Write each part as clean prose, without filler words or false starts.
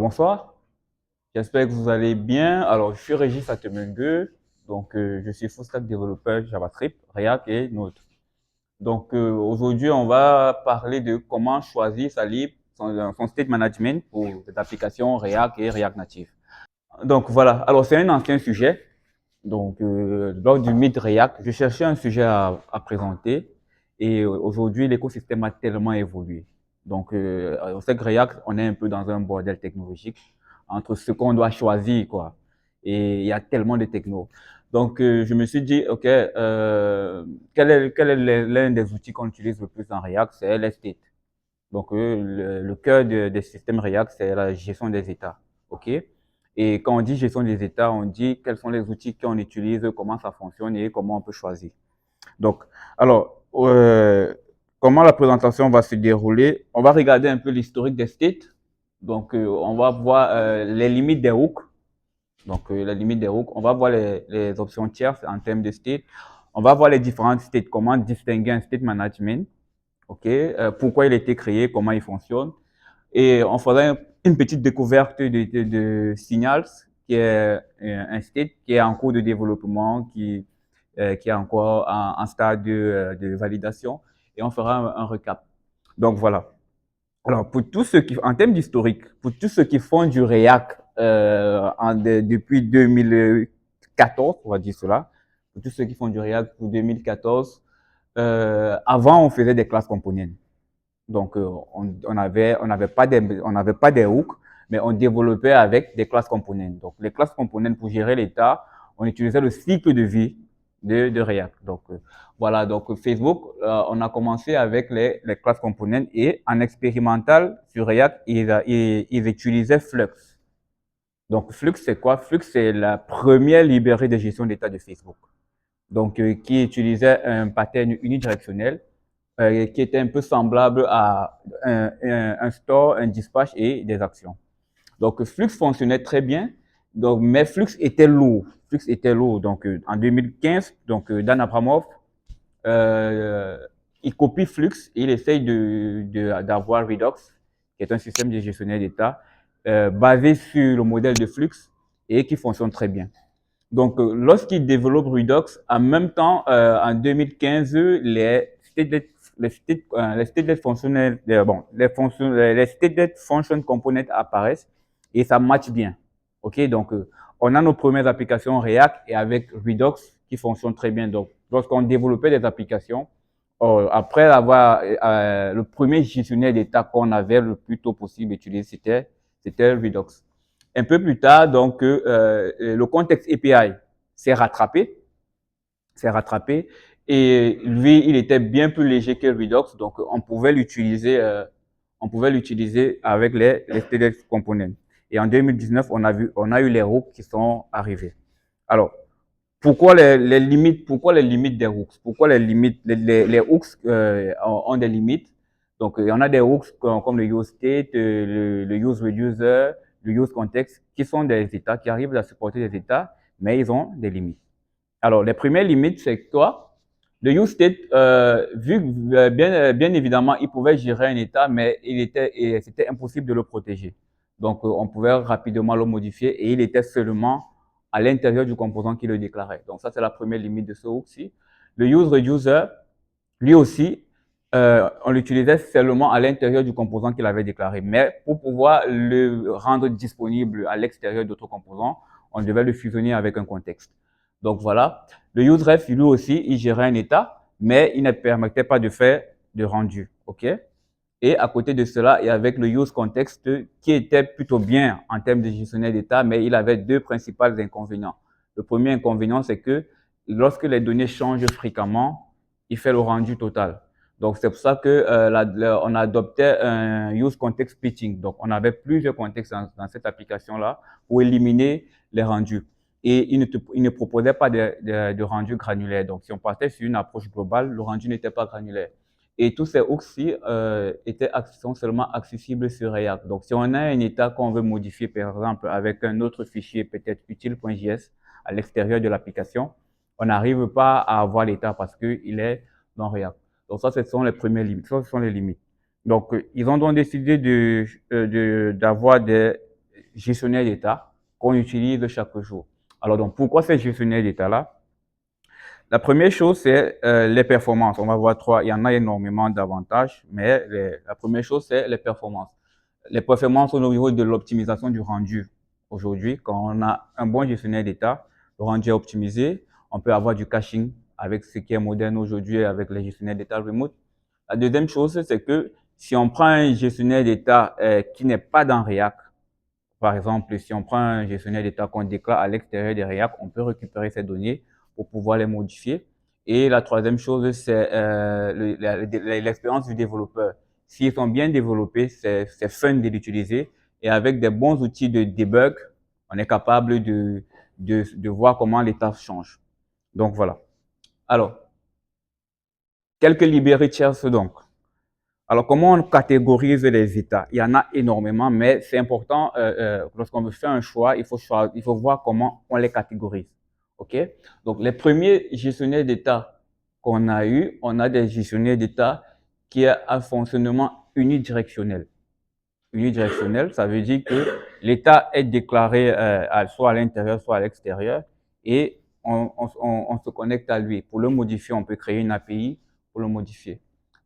Bonsoir, j'espère que vous allez bien. Alors, je suis Régis Atemengue, donc je suis full stack développeur JavaScript, React et Node. Donc aujourd'hui, on va parler de comment choisir son state management pour les applications React et React Native. Donc voilà, alors c'est un ancien sujet. Donc lors du Meet React, je cherchais un sujet à présenter et aujourd'hui, l'écosystème a tellement évolué. Donc on sait que React, on est un peu dans un bordel technologique entre ce qu'on doit choisir, quoi. Et il y a tellement de techno. Donc, je me suis dit, OK, quel est l'un des outils qu'on utilise le plus dans React? C'est l'state. Donc, le cœur des systèmes React, c'est la gestion des états. OK? Et quand on dit gestion des états, on dit quels sont les outils qu'on utilise, comment ça fonctionne et comment on peut choisir. Donc, alors, comment la présentation va se dérouler? On va regarder un peu l'historique des states. Donc, on va voir les limites des hooks. Donc, la limite des hooks. On va voir les options tierces en termes de state. On va voir les différentes states, comment distinguer un state management. OK? Pourquoi il a été créé, comment il fonctionne. Et on fera une petite découverte de Signals, qui est un state qui est en cours de développement, qui est encore en stade de validation. Et on fera un recap. Donc voilà. Alors, pour tous ceux qui, en termes d'historique, pour tous ceux qui font du React depuis 2014, on va dire cela, pour tous ceux qui font du React pour 2014, avant on faisait des classes components. Donc, on n'avait pas des hooks, mais on développait avec des classes components. Donc, les classes components, pour gérer l'état, on utilisait le cycle de vie de React. Donc, voilà. Donc, Facebook, on a commencé avec les classes components et en expérimental sur React, ils utilisaient Flux. Donc, Flux, c'est quoi? Flux, c'est la première librairie de gestion d'état de Facebook. Donc, qui utilisait un pattern unidirectionnel qui était un peu semblable à un store, un dispatch et des actions. Donc, Flux fonctionnait très bien, donc, mais Flux était lourd. Flux était lourd. Donc, en 2015, donc, Dan Abramov, euh, il copie Flux et il essaye d'avoir Redux, qui est un système de gestionnaire d'état, basé sur le modèle de Flux et qui fonctionne très bien. Donc, lorsqu'il développe Redux, en même temps, en 2015, les stateless fonctionnels, les stateless function components apparaissent et ça match bien. OK, donc, on a nos premières applications React et avec Redux qui fonctionnent très bien. Donc, lorsqu'on développait des applications, après avoir, le premier gestionnaire d'état qu'on avait le plus tôt possible utilisé, c'était Redux. Un peu plus tard, donc, le contexte API s'est rattrapé, et lui, il était bien plus léger que Redux, donc on pouvait l'utiliser avec les TDX components. Et en 2019, on a eu les hooks qui sont arrivés. Alors, pourquoi les limites des hooks? Pourquoi les hooks ont des limites? Donc, il y en a des hooks comme le use state, le use reducer, le use context, qui sont des états, qui arrivent à supporter des états, mais ils ont des limites. Alors, les premières limites, c'est quoi? Le use state, vu que bien évidemment, il pouvait gérer un état, mais c'était impossible de le protéger. Donc, on pouvait rapidement le modifier et il était seulement à l'intérieur du composant qui le déclarait. Donc, ça, c'est la première limite de ce hook-ci. Le use reducer, lui aussi, on l'utilisait seulement à l'intérieur du composant qu'il avait déclaré. Mais pour pouvoir le rendre disponible à l'extérieur d'autres composants, on devait le fusionner avec un contexte. Donc voilà. Le useRef, lui aussi, il gérait un état, mais il ne permettait pas de faire de rendu. OK? Et à côté de cela, il y avait le use context qui était plutôt bien en termes de gestionnaire d'état, mais il avait deux principaux inconvénients. Le premier inconvénient, c'est que lorsque les données changent fréquemment, il fait le rendu total. Donc, c'est pour ça que on adoptait un use context splitting. Donc, on avait plusieurs contextes dans cette application-là pour éliminer les rendus. Et il ne proposait pas de rendu granulaire. Donc, si on partait sur une approche globale, le rendu n'était pas granulaire. Et tous ces hooks-ci sont seulement accessibles sur React. Donc, si on a un état qu'on veut modifier, par exemple, avec un autre fichier, peut-être utile.js, à l'extérieur de l'application, on n'arrive pas à avoir l'état parce qu'il est dans React. Donc, ça, ce sont les premières limites. Ça, ce sont les limites. Donc, ils ont donc décidé d'avoir gestionnaires d'état qu'on utilise chaque jour. Alors donc, pourquoi ces gestionnaires d'état-là? La première chose, c'est les performances. On va voir trois, il y en a énormément d'avantages, mais la première chose, c'est les performances. Les performances au niveau de l'optimisation du rendu. Aujourd'hui, quand on a un bon gestionnaire d'état, le rendu est optimisé, on peut avoir du caching avec ce qui est moderne aujourd'hui avec les gestionnaires d'état remote. La deuxième chose, c'est que si on prend un gestionnaire d'état qui n'est pas dans React, par exemple, si on prend un gestionnaire d'état qu'on déclare à l'extérieur de React, on peut récupérer ces données pour pouvoir les modifier. Et la troisième chose, c'est l'expérience du développeur. S'ils sont bien développés, c'est fun de l'utiliser. Et avec des bons outils de debug, on est capable de voir comment l'état change. Donc voilà. Alors, quelques librairies tierces donc. Alors, comment on catégorise les états? Il y en a énormément, mais c'est important, lorsqu'on veut faire un choix, il faut voir comment on les catégorise. OK? Donc, les premiers gestionnaires d'état qu'on a eu, on a des gestionnaires d'état qui ont un fonctionnement unidirectionnel. Unidirectionnel, ça veut dire que l'état est déclaré soit à l'intérieur, soit à l'extérieur, et on se connecte à lui. Pour le modifier, on peut créer une API pour le modifier.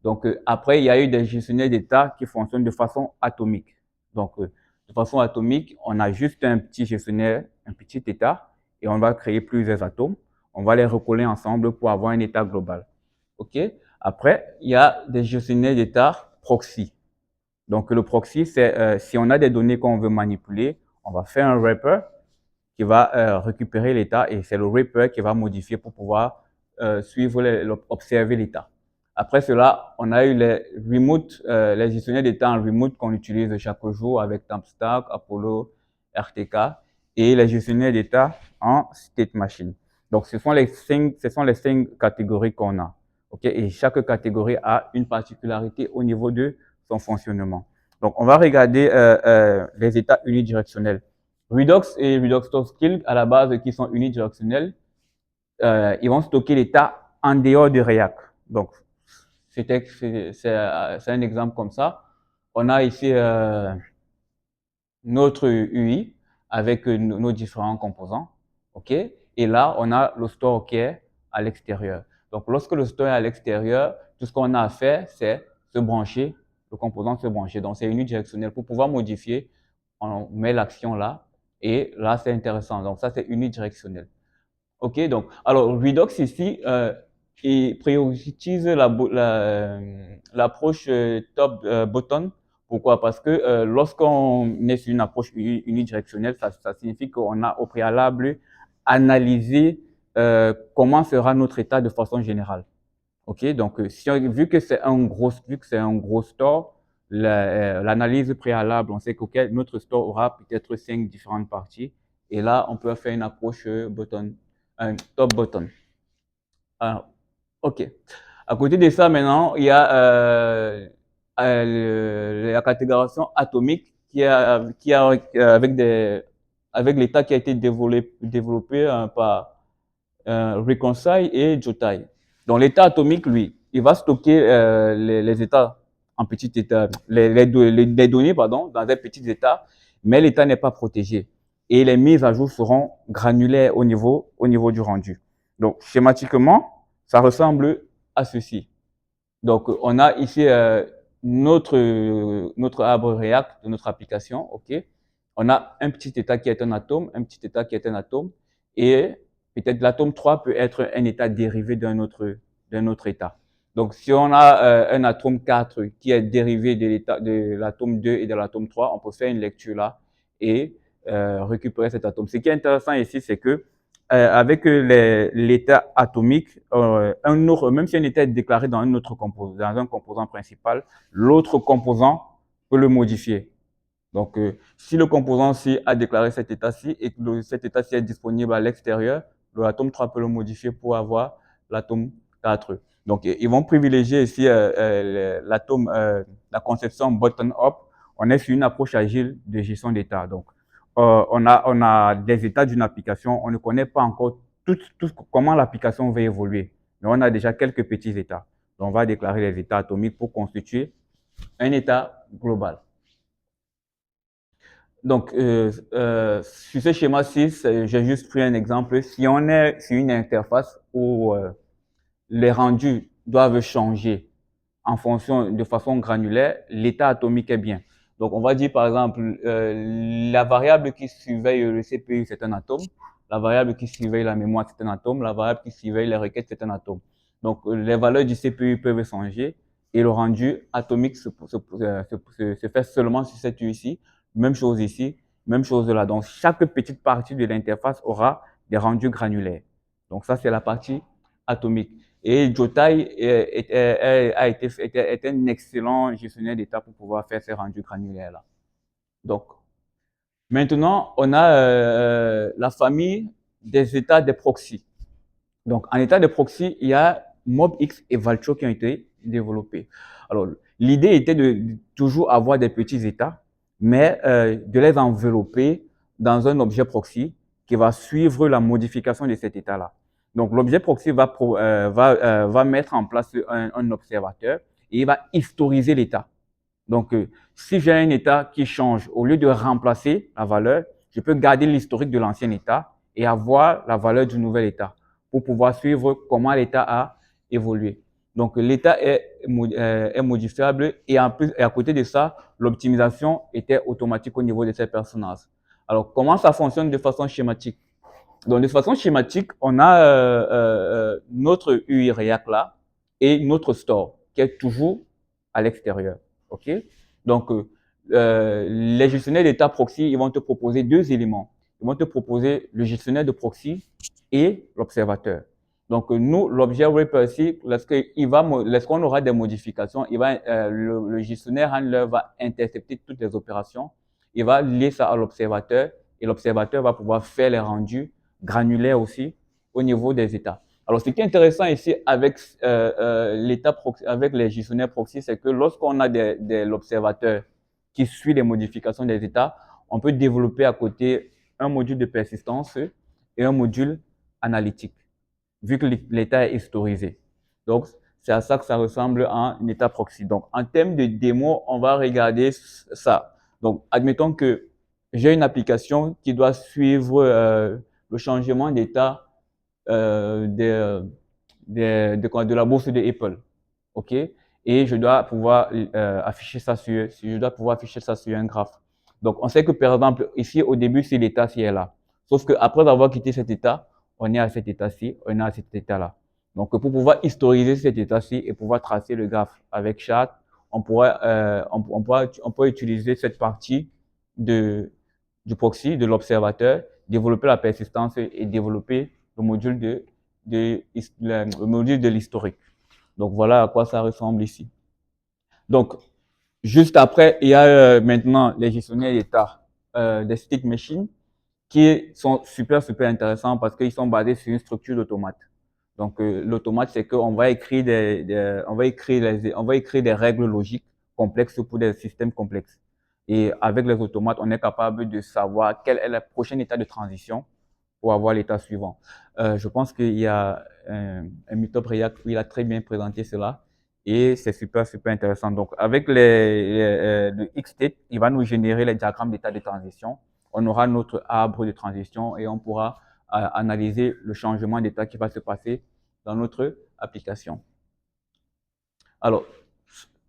Donc, après, il y a eu des gestionnaires d'état qui fonctionnent de façon atomique. Donc, de façon atomique, on a juste un petit gestionnaire, un petit état, et on va créer plusieurs atomes. On va les recoller ensemble pour avoir un état global. OK? Après, il y a des gestionnaires d'état proxy. Donc, le proxy, c'est si on a des données qu'on veut manipuler, on va faire un wrapper qui va récupérer l'état et c'est le wrapper qui va modifier pour pouvoir suivre, observer l'état. Après cela, on a eu les remote, les gestionnaires d'état en remote qu'on utilise chaque jour avec Thumbstack, Apollo, RTK et les gestionnaires d'état en state machine. Donc, ce sont les cinq catégories qu'on a. Okay? Et chaque catégorie a une particularité au niveau de son fonctionnement. Donc, on va regarder les états unidirectionnels. Redux et ReduxStoreSkill, à la base, qui sont unidirectionnels, ils vont stocker l'état en dehors de React. Donc, c'est un exemple comme ça. On a ici notre UI avec nos différents composants. OK? Et là, on a le store qui est à l'extérieur. Donc, lorsque le store est à l'extérieur, tout ce qu'on a à faire, c'est se brancher, le composant se brancher. Donc, c'est unidirectionnel. Pour pouvoir modifier, on met l'action là. Et là, c'est intéressant. Donc, ça, c'est unidirectionnel. OK? Donc, alors, Redux ici, il priorise l'approche top button. Pourquoi? Parce que lorsqu'on est sur une approche unidirectionnelle, ça signifie qu'on a au préalable analysé comment sera notre état de façon générale. OK? Donc, vu que c'est un gros store, l'analyse préalable, on sait que notre store aura peut-être 5 différentes parties. Et là, on peut faire une approche button, un top button. Alors, OK. À côté de ça, maintenant, il y a la catégorisation atomique avec l'état qui a été développé par Reconcile et Jotai. Donc, l'état atomique, lui, il va stocker les états en petits états, les données, pardon, dans un petit état, mais l'état n'est pas protégé. Et les mises à jour seront granulaires au niveau du rendu. Donc, schématiquement, ça ressemble à ceci. Donc, on a ici notre arbre React de notre application, OK? On a un petit état qui est un atome, un petit état qui est un atome, et peut-être l'atome 3 peut être un état dérivé d'un autre état. Donc, si on a un atome 4 qui est dérivé de l'atome 2 et de l'atome 3, on peut faire une lecture là et récupérer cet atome. Ce qui est intéressant ici, c'est que avec l'état atomique, même si un état est déclaré dans un autre composant, dans un composant principal, l'autre composant peut le modifier. Donc, si le composant-ci a déclaré cet état-ci et que cet état-ci est disponible à l'extérieur, l'atome 3 peut le modifier pour avoir l'atome 4. Donc, ils vont privilégier ici l'atome, la conception bottom-up. On est sur une approche agile de gestion d'état. Donc, on a des états d'une application. On ne connaît pas encore comment l'application va évoluer. Mais on a déjà quelques petits états. Donc, on va déclarer les états atomiques pour constituer un état global. Donc, sur ce schéma 6, j'ai juste pris un exemple. Si on est sur une interface où les rendus doivent changer en fonction de façon granulaire, l'état atomique est bien. Donc, on va dire par exemple, la variable qui surveille le CPU, c'est un atome. La variable qui surveille la mémoire, c'est un atome. La variable qui surveille les requêtes, c'est un atome. Donc, les valeurs du CPU peuvent changer et le rendu atomique se fait seulement sur cette ici. Même chose ici, même chose là. Donc, chaque petite partie de l'interface aura des rendus granulaires. Donc, ça, c'est la partie atomique. Et Jotai est un excellent gestionnaire d'état pour pouvoir faire ces rendus granulaires-là. Donc, maintenant, on a la famille des états des proxys. Donc, en état de proxy, il y a MobX et Valtio qui ont été développés. Alors, l'idée était de toujours avoir des petits états, mais de les envelopper dans un objet proxy qui va suivre la modification de cet état-là. Donc, l'objet proxy va mettre en place un observateur et il va historiser l'état. Donc, si j'ai un état qui change, au lieu de remplacer la valeur, je peux garder l'historique de l'ancien état et avoir la valeur du nouvel état pour pouvoir suivre comment l'état a évolué. Donc, l'état est modifiable et en plus, et à côté de ça, l'optimisation était automatique au niveau de ces personnages. Alors, comment ça fonctionne de façon schématique? Donc, de façon schématique, on a notre UI React là et notre store qui est toujours à l'extérieur. OK? Donc, les gestionnaires d'état proxy, ils vont te proposer deux éléments. Ils vont te proposer le gestionnaire de proxy et l'observateur. Donc, nous, l'objet recursive, lorsqu'on aura des modifications, le gestionnaire handler va intercepter toutes les opérations. Il va lier ça à l'observateur et l'observateur va pouvoir faire les rendus granulaires aussi au niveau des états. Alors, ce qui est intéressant ici avec avec les gestionnaires proxy, c'est que lorsqu'on a l'observateur qui suit les modifications des états, on peut développer à côté un module de persistance et un module analytique, vu que l'état est historisé. Donc, c'est à ça que ça ressemble en état proxy. Donc, en termes de démo, on va regarder ça. Donc, admettons que j'ai une application qui doit suivre le changement d'état de la bourse de Apple. OK? Et je dois pouvoir afficher ça sur un graphe. Donc, on sait que, par exemple, ici, au début, c'est l'état-ci est là. Sauf qu'après avoir quitté cet état, on est à cet état-ci, on est à cet état-là. Donc, pour pouvoir historiser cet état-ci et pouvoir tracer le graphe avec chart, on pourra utiliser cette partie du proxy, de l'observateur, développer la persistance et développer le module le module de l'historique. Donc, voilà à quoi ça ressemble ici. Donc, juste après, il y a maintenant les gestionnaires d'état des state machines qui sont super intéressants parce qu'ils sont basés sur une structure d'automate. Donc, l'automate, c'est qu'on va écrire on va écrire des règles logiques complexes pour des systèmes complexes. Et avec les automates, on est capable de savoir quel est le prochain état de transition pour avoir l'état suivant. Je pense qu'il y a un Meetup React où il a très bien présenté cela et c'est super intéressant. Donc, avec le Xstate, il va nous générer les diagrammes d'état de transition. On aura notre arbre de transition et on pourra analyser le changement d'état qui va se passer dans notre application. Alors,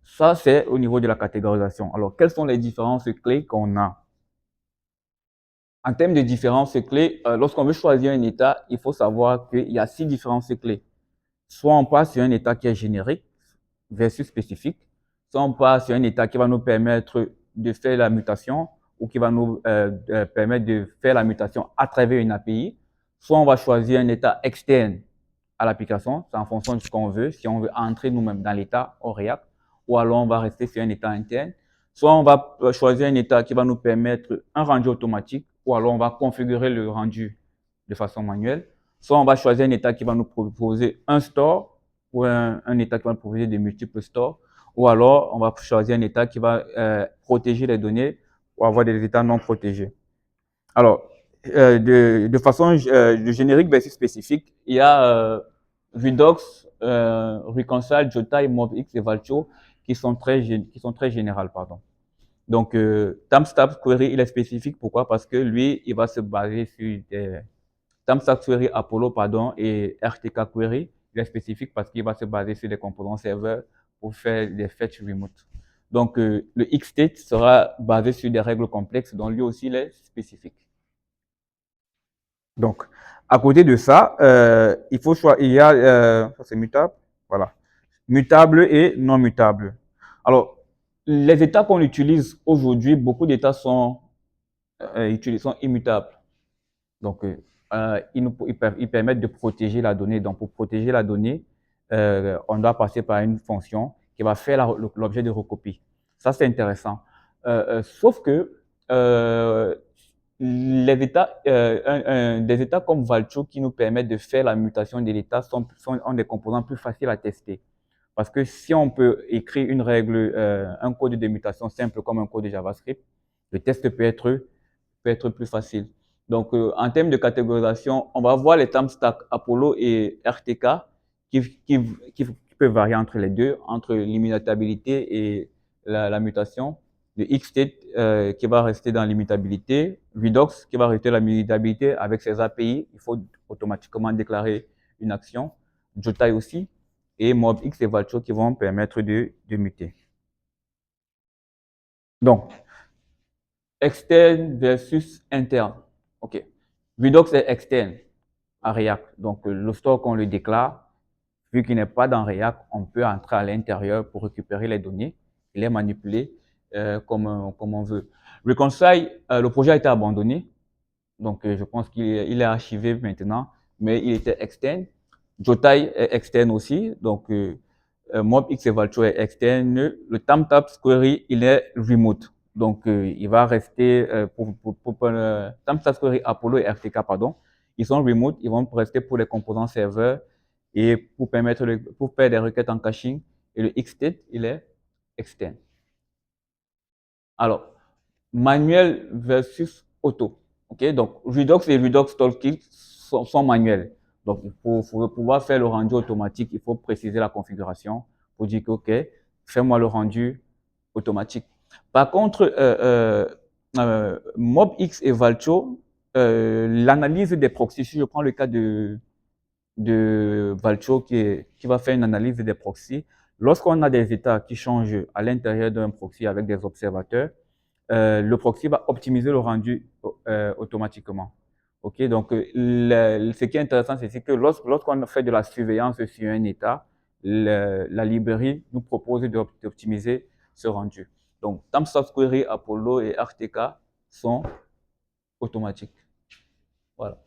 ça, c'est au niveau de la catégorisation. Alors, quelles sont les différences clés qu'on a? En termes de différences clés, lorsqu'on veut choisir un état, il faut savoir qu'il y a 6 différences clés. Soit on passe sur un état qui est générique versus spécifique, soit on passe sur un état qui va nous permettre de faire la mutation ou qui va nous permettre de faire la mutation à travers une API, soit on va choisir un état externe à l'application, c'est en fonction de ce qu'on veut, si on veut entrer nous-mêmes dans l'état au React, ou alors on va rester sur un état interne, soit on va choisir un état qui va nous permettre un rendu automatique, ou alors on va configurer le rendu de façon manuelle, soit on va choisir un état qui va nous proposer un store, ou un état qui va nous proposer de multiples stores, ou alors on va choisir un état qui va protéger les données ou avoir des états non protégés. Alors, de façon de générique versus spécifique, il y a Redox, Reconcile, Jotai, MobX et Valtio qui sont très générales, pardon. Donc, Timestamp Query, il est spécifique. Pourquoi? Parce que lui, il va se baser sur des Timestamp Query Apollo, pardon, et RTK Query, il est spécifique parce qu'il va se baser sur des composants serveurs pour faire des fetch remote. Donc, le Xstate sera basé sur des règles complexes, dont lui aussi, il est spécifique. Donc, à côté de ça, il faut choisir, il y a, ça c'est mutable, voilà, mutable et non mutable. Alors, les états qu'on utilise aujourd'hui, beaucoup d'états sont immutables. Donc, ils permettent de protéger la donnée. Donc, pour protéger la donnée, on doit passer par une fonction qui va faire l'objet de recopie. Ça, c'est intéressant. Sauf que les états, des états comme Valcho qui nous permettent de faire la mutation de l'état ont des composants plus faciles à tester. Parce que si on peut écrire une règle, un code de mutation simple comme un code de JavaScript, le test peut être plus facile. Donc, en termes de catégorisation, on va voir les timestamps Apollo et RTK qui peuvent varier entre les deux, entre l'immutabilité et la mutation. Le Xstate qui va rester dans l'immutabilité, Redux qui va rester dans l'immutabilité avec ses API, il faut automatiquement déclarer une action, Jotai aussi, et MobX et Valcho qui vont permettre de muter. Donc, externe versus interne. OK. Redux est externe à React. Donc, le store qu'on le déclare, vu qu'il n'est pas dans React, on peut entrer à l'intérieur pour récupérer les données et les manipuler comme on veut. Reconcile, le projet a été abandonné. Donc, je pense qu'il est archivé maintenant, mais il était externe. Jotai est externe aussi. Donc, MobX et Valcho est externe. Le Timestamp Query, il est remote. Donc, il va rester pour Timestamp Query Apollo et RTK, pardon. Ils sont remote, ils vont rester pour les composants serveurs et pour pour faire des requêtes en caching. Et le Xstate, il est externe. Alors, manuel versus auto. Ok, donc Redux et Redux Toolkit sont manuels. Donc, pour pouvoir faire le rendu automatique, il faut préciser la configuration pour dire que, ok, fais-moi le rendu automatique. Par contre, MobX et Valcho, l'analyse des proxys, si je prends le cas de Valcho qui va faire une analyse des proxys, lorsqu'on a des états qui changent à l'intérieur d'un proxy avec des observateurs, le proxy va optimiser le rendu automatiquement. Ok, donc ce qui est intéressant, c'est que lorsqu'on fait de la surveillance sur un état, la librairie nous propose d'optimiser ce rendu. Donc, Timestamp Query, Apollo et RTK sont automatiques. Voilà.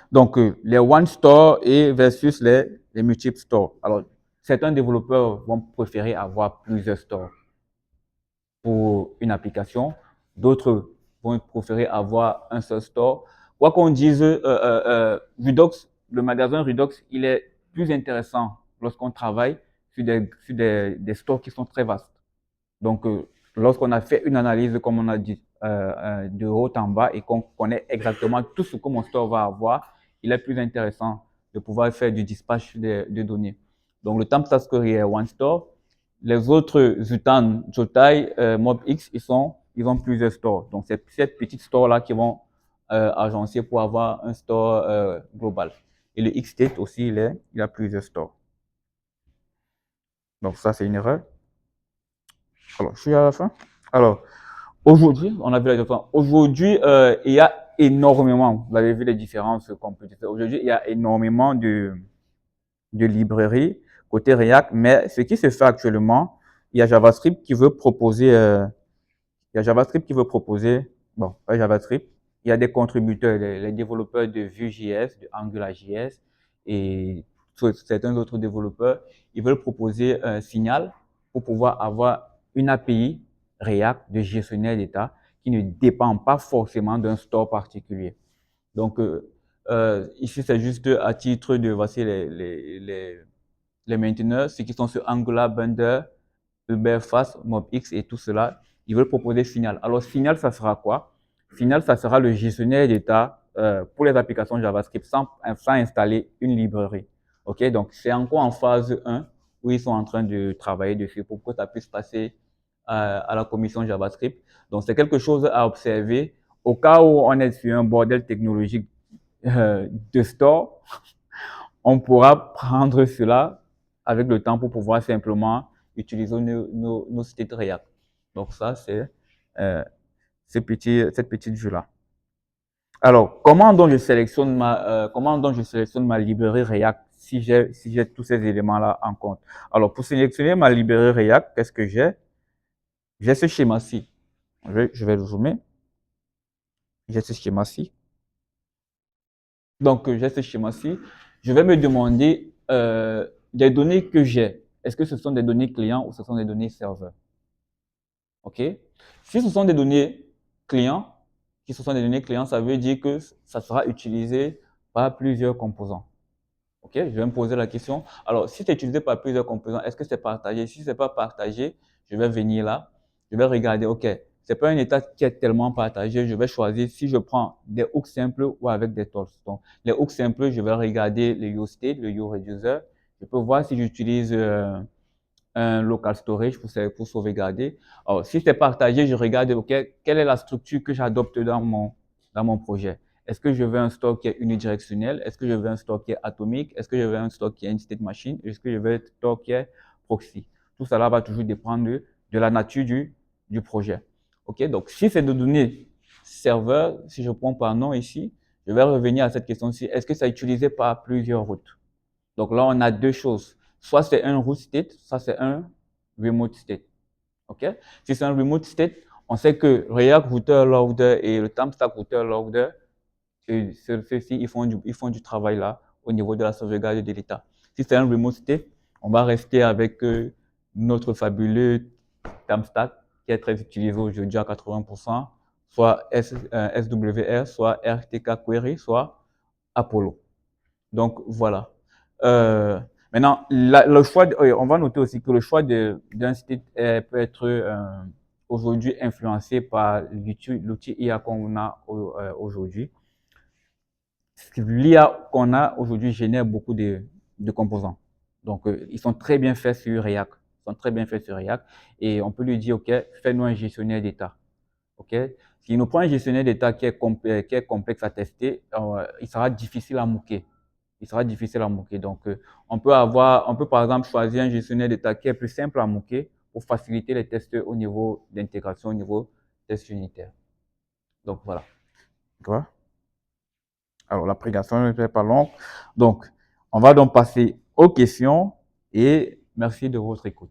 Donc, les one store et versus les multiple stores. Alors, certains développeurs vont préférer avoir plusieurs stores pour une application. D'autres vont préférer avoir un seul store. Quoi qu'on dise, Redux, le magasin Redux, il est plus intéressant lorsqu'on travaille sur des stores qui sont très vastes. Donc, lorsqu'on a fait une analyse, comme on a dit, de haut en bas et qu'on connaît exactement tout ce que mon store va avoir, il est plus intéressant de pouvoir faire du dispatch de données. Donc, le Timestamp Query est one store. Les autres Zutan, Jotai, MobX, ils ont plusieurs stores. Donc, c'est ces petites stores-là qui vont agencer pour avoir un store global. Et le Xstate aussi, il a plusieurs stores. Donc, ça, c'est une erreur. Alors, je suis à la fin. Alors, aujourd'hui, on a vu la différence. Aujourd'hui, il y a énormément, vous avez vu les différences qu'on peut dire. Aujourd'hui, il y a énormément de librairies côté React, mais ce qui se fait actuellement, il y a JavaScript qui veut proposer, bon, pas JavaScript, il y a des contributeurs, les développeurs de Vue.js, de AngularJS et certains autres développeurs, ils veulent proposer un Signal pour pouvoir avoir une API React de gestionnaire d'état qui ne dépend pas forcément d'un store particulier. Donc, ici, c'est juste à titre de, voici les mainteneurs, ceux qui sont sur Angular, Blender, Uberfast, MobX et tout cela, ils veulent proposer Signal. Alors, Signal, ça sera quoi? Signal, ça sera le gestionnaire d'état pour les applications JavaScript sans installer une librairie. OK? Donc, c'est encore en phase 1 où ils sont en train de travailler dessus pour que ça puisse passer à la commission JavaScript. Donc, c'est quelque chose à observer au cas où on est sur un bordel technologique de store. On pourra prendre cela avec le temps pour pouvoir simplement utiliser nos state React. Donc, ça, c'est euh, cette petite vue-là. Alors, comment donc je sélectionne ma librairie React si j'ai tous ces éléments-là en compte? Alors, pour sélectionner ma librairie React, qu'est-ce que j'ai? J'ai ce schéma-ci. Je vais le zoomer. J'ai ce schéma-ci. Donc, j'ai ce schéma-ci. Je vais me demander des données que j'ai. Est-ce que ce sont des données clients ou ce sont des données serveurs? OK? Si ce sont des données clients, si ce sont des données clients, ça veut dire que ça sera utilisé par plusieurs composants. OK? Je vais me poser la question. Alors, si c'est utilisé par plusieurs composants, est-ce que c'est partagé? Si c'est pas partagé, je vais venir là. Je vais regarder, OK, c'est pas un état qui est tellement partagé. Je vais choisir si je prends des hooks simples ou avec des tools. Donc, les hooks simples, je vais regarder le useState, le uReducer. Je peux voir si j'utilise un local storage pour sauvegarder. Alors, si c'est partagé, je regarde, OK, quelle est la structure que j'adopte dans mon projet. Est-ce que je veux un store qui est unidirectionnel? Est-ce que je veux un store qui est atomique? Est-ce que je veux un store qui est une state machine? Est-ce que je veux un store qui est proxy? Tout cela va toujours dépendre de la nature du projet. OK, donc si c'est de données serveur, si je prends par nom ici, je vais revenir à cette question-ci. Est-ce que ça est utilisé par plusieurs routes? Donc là, on a deux choses. Soit c'est un root state, soit c'est un remote state. OK? Si c'est un remote state, on sait que React Router Loader et le Timestack Router Loader, ceux-ci, ils font du travail là au niveau de la sauvegarde de l'état. Si c'est un remote state, on va rester avec notre fabuleux Timestack qui est très utilisé aujourd'hui à 80%, soit SWR, soit RTK Query, soit Apollo. Donc voilà. Maintenant, le choix, on va noter aussi que le choix d'un site peut être aujourd'hui influencé par l'outil IA qu'on a aujourd'hui. L'IA qu'on a aujourd'hui génère beaucoup de composants. Donc, ils sont très bien faits sur React. Ils sont très bien faits sur React. Et on peut lui dire, OK, fais-nous un gestionnaire d'état. OK? S'il nous prend un gestionnaire d'état qui est complexe à tester, il sera difficile à mooker. Il sera difficile à mooker. Donc, on peut par exemple choisir un gestionnaire d'état qui est plus simple à mooker pour faciliter les tests au niveau d'intégration, au niveau test unitaire. Donc, voilà. D'accord? Alors, la présentation ne fait pas longue. Donc, on va donc passer aux questions et merci de votre écoute.